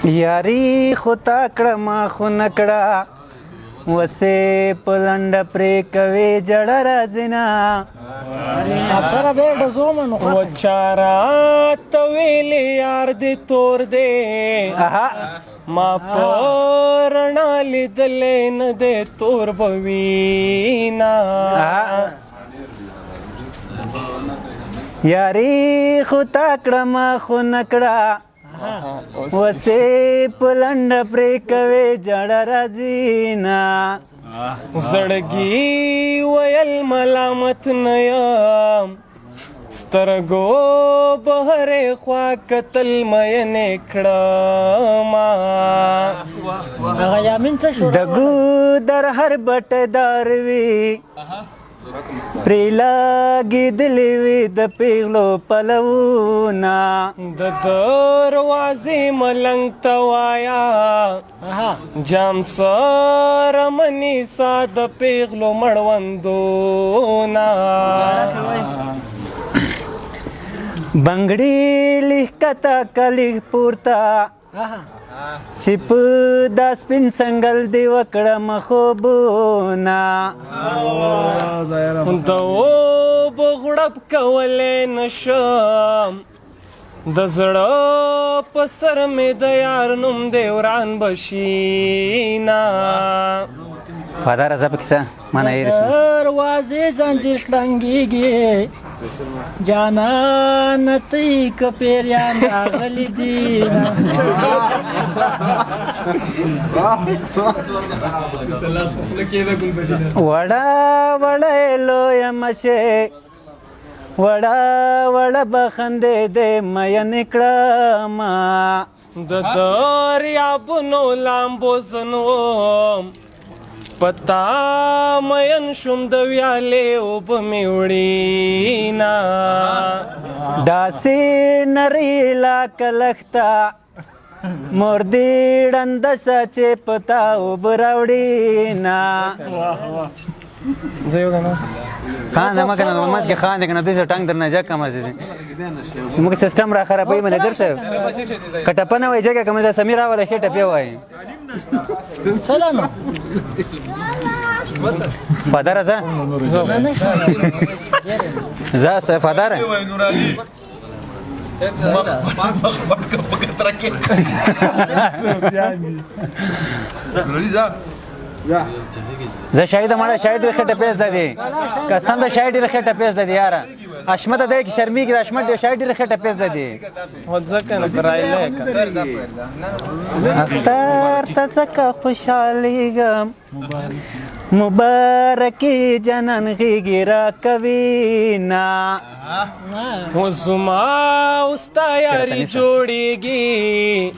یاري خو تا کړه ما خو نه کړه وسې په لنډه پرې کوې جړه راځي نه افسره بیرته زوم نو وچارا ته ویلې یار دې تور دی ما په رڼا لیدلې نه دی تور به وینا یاري خو تا کړه ما خو نه کړه وسې په لنډه پرې کوې جړه راځي نه زړګي ویل ملامت نه یم سترګو بهرې خوا کتل مینې کړما هغه یامین څه شو د ګودر هر بټدار وي پرې لګېدلې وي د پیغلو پلونه د دروازې ملنګ ته وایه جام سره منیسا د پیغلو مړوندونه بنګړي لیک کته کلیک پورته چې په دا سپین سنګل دی وکړه مخوبونه د اوبو غړپ کولی نشم د زړه په سر مې د یار نوم دی وران بشینا فاداره زه پکې څه مانه هېر دروازې ځنځیر شلنګېږي جانان تی که پیریان راغلی دي وړه وړه لویه مشې وړه وړه بخندې دې مینې کړمه د دریابونو لامبو زنوم پتا مین شوم د ویالې اوبه مې وړینا داسې نرۍ لاکه لښته مور دې ړنده شه چې پتا اوبه راوړینا خان زما کنه محمد کې خان دی کنه دې ټنګ درنه جا کم دي موږ سیستم را خرابوي مې در څه کټپنه وای جګه کومه سميرا ولا خټه پی وای سلام فادار زه زه فادار زه شاید مړه شاید خټه پیس ددی قسم ده شاید خټه پیس ددی یاره اشمت ده کی شرمی کی اشمت ده شاید خټه پیس ددی هو ځکه نه برایله اختر ته څکه خوشالي غم مبارکی جنن غیږی را کوي نا وزما استا یاري جوړیږي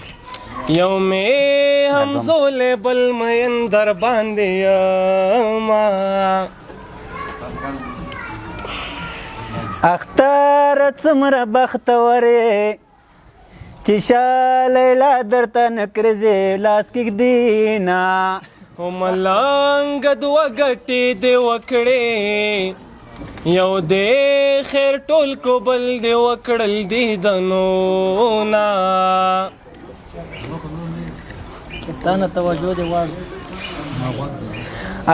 یو مې هم زولې بل مین در باندې یما اختر څومره بختورې چې شا لیلا درته نکرځې لاس کږدي نه ملنګ دوه ګټې دې وکړې یو دې خیر ټول کو بل دې وکړل دې دنونه تانه توجه دې واړ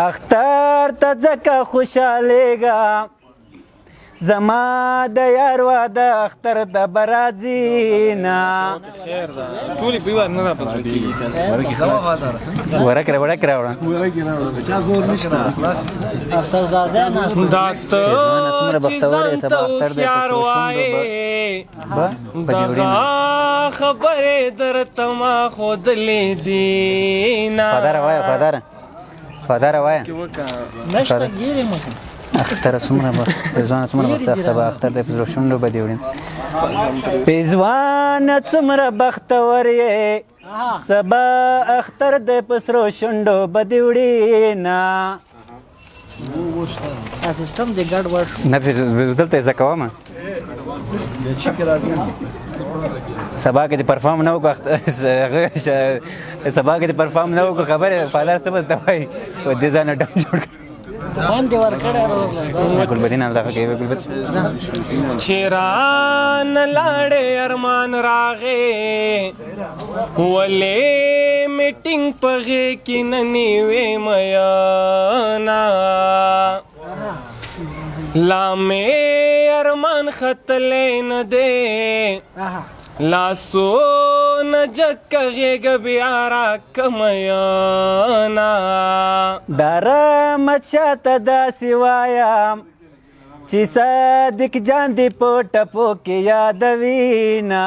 اختر ته ځکه خوشحالېږه زما د یار واده اختر د برازي نه ټولې پیوار نه را پسې کېږي ورکړه وړه افسر زاده نه دا ته چې ځان ته هوښیار وایې دغه خبرې درته ما ښودلې دي نه فاداره وایه نشته ګیرې مه اختر څومره پېزوانه څومره بختور سبا اختر دی په زړه شونډو به دې وړي پېزوانه څومره بختور یې سبا اختر دی په سرو شونډو به دې وړي نه سیستم دې ګډ وډ شو نه دلته یې زده کومه سبا کې دې پرفارم نه وکړو سبا کې دې پرفارم نه وکړو خبرې فالر څه به ته وایي دې ځانه ډم جوړ کړ باندې ورکړی روغله ګلبدین الله کې ګلبد چیران لاړې ارمان راغې ولې میټینګ پغې کې ننی وې میانا لا مې ارمان ختلې نه دې لاسو نجک غېږ بیا راکمیانا ډاره مچاته داسې وایم چې صادق جان دې په ټپو کې یادوي نه